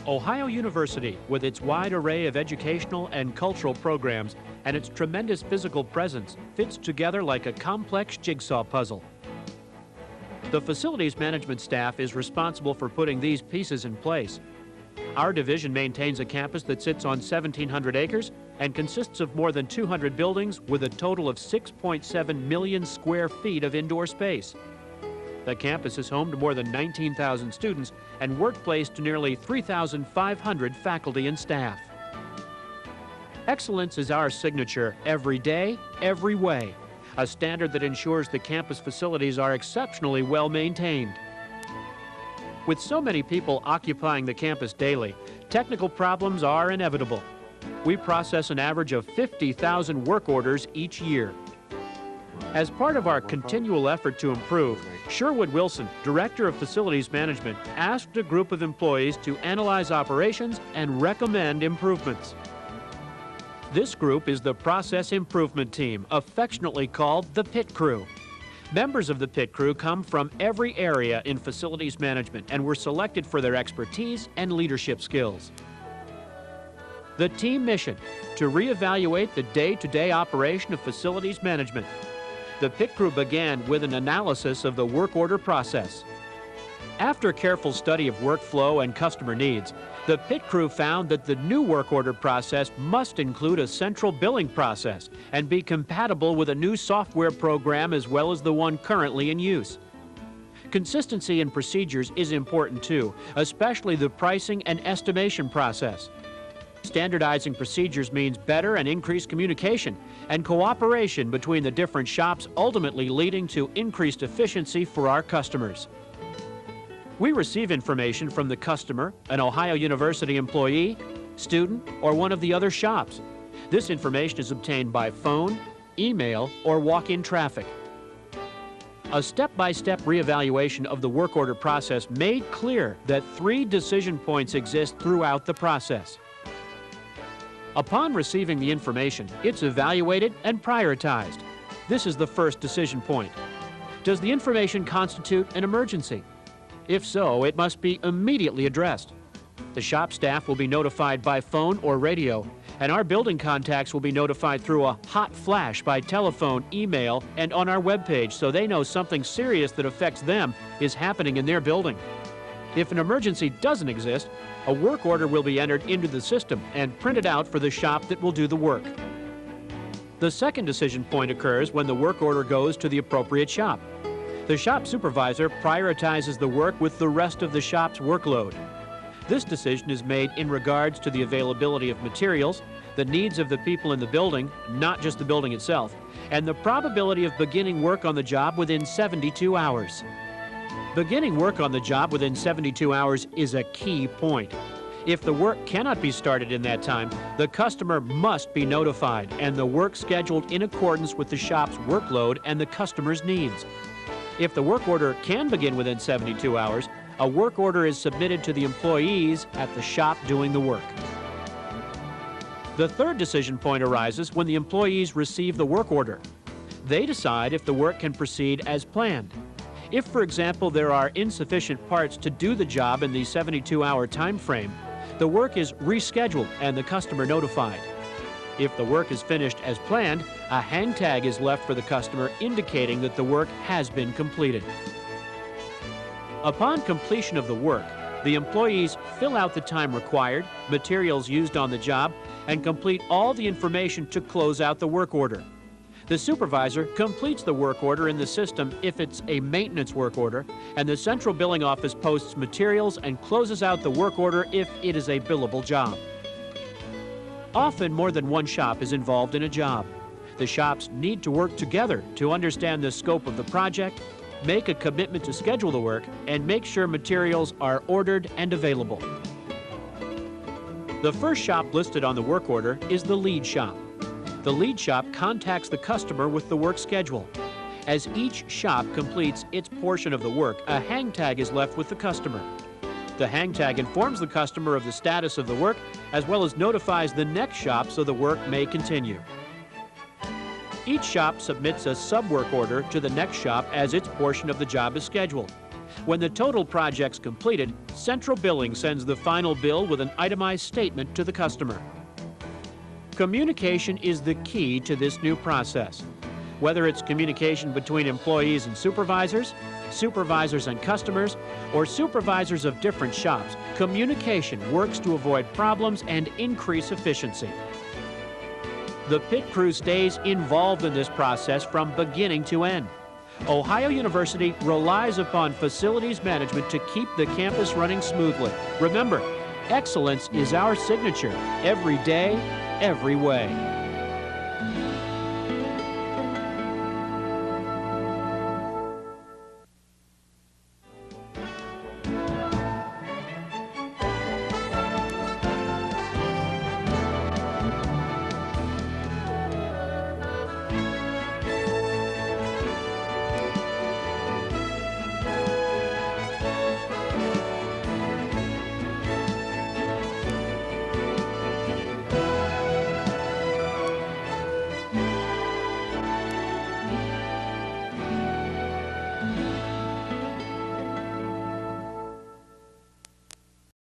Ohio University, with its wide array of educational and cultural programs and its tremendous physical presence, fits together like a complex jigsaw puzzle. The facilities management staff is responsible for putting these pieces in place. Our division maintains a campus that sits on 1,700 acres and consists of more than 200 buildings with a total of 6.7 million square feet of indoor space. The campus is home to more than 19,000 students and workplace to nearly 3,500 faculty and staff. Excellence is our signature every day, every way, a standard that ensures the campus facilities are exceptionally well maintained. With so many people occupying the campus daily, technical problems are inevitable. We process an average of 50,000 work orders each year. As part of our continual effort to improve, Sherwood Wilson, Director of Facilities Management, asked a group of employees to analyze operations and recommend improvements. This group is the Process Improvement Team, affectionately called the PitCrew. Members of the PitCrew come from every area in facilities management and were selected for their expertise and leadership skills. The team mission: to reevaluate the day-to-day operation of facilities management. The PitCrew began with an analysis of the work order process. After careful study of workflow and customer needs, the PitCrew found that the new work order process must include a central billing process and be compatible with a new software program as well as the one currently in use. Consistency in procedures is important too, especially the pricing and estimation process. Standardizing procedures means better and increased communication and cooperation between the different shops, ultimately leading to increased efficiency for our customers. We receive information from the customer, an Ohio University employee, student, or one of the other shops. This information is obtained by phone, email, or walk-in traffic. A step-by-step reevaluation of the work order process made clear that 3 decision points exist throughout the process. Upon receiving the information, it's evaluated and prioritized. This is the first decision point. Does the information constitute an emergency? If so, it must be immediately addressed. The shop staff will be notified by phone or radio, and our building contacts will be notified through a hot flash by telephone, email, and on our webpage, so they know something serious that affects them is happening in their building. If an emergency doesn't exist, a work order will be entered into the system and printed out for the shop that will do the work. The second decision point occurs when the work order goes to the appropriate shop. The shop supervisor prioritizes the work with the rest of the shop's workload. This decision is made in regards to the availability of materials, the needs of the people in the building, not just the building itself, and the probability of beginning work on the job within 72 hours. Beginning work on the job within 72 hours is a key point. If the work cannot be started in that time, the customer must be notified and the work scheduled in accordance with the shop's workload and the customer's needs. If the work order can begin within 72 hours, a work order is submitted to the employees at the shop doing the work. The third decision point arises when the employees receive the work order. They decide if the work can proceed as planned. If, for example, there are insufficient parts to do the job in the 72-hour time frame, the work is rescheduled and the customer notified. If the work is finished as planned, a hang tag is left for the customer indicating that the work has been completed. Upon completion of the work, the employees fill out the time required, materials used on the job, and complete all the information to close out the work order. The supervisor completes the work order in the system if it's a maintenance work order, and the central billing office posts materials and closes out the work order if it is a billable job. Often more than one shop is involved in a job. The shops need to work together to understand the scope of the project, make a commitment to schedule the work, and make sure materials are ordered and available. The first shop listed on the work order is the lead shop. The lead shop contacts the customer with the work schedule. As each shop completes its portion of the work, a hang tag is left with the customer. The hang tag informs the customer of the status of the work, as well as notifies the next shop so the work may continue. Each shop submits a sub-work order to the next shop as its portion of the job is scheduled. When the total project's completed, central billing sends the final bill with an itemized statement to the customer. Communication is the key to this new process. Whether it's communication between employees and supervisors, supervisors and customers, or supervisors of different shops, communication works to avoid problems and increase efficiency. The PitCrew stays involved in this process from beginning to end. Ohio University relies upon facilities management to keep the campus running smoothly. Remember, excellence is our signature every day, every way.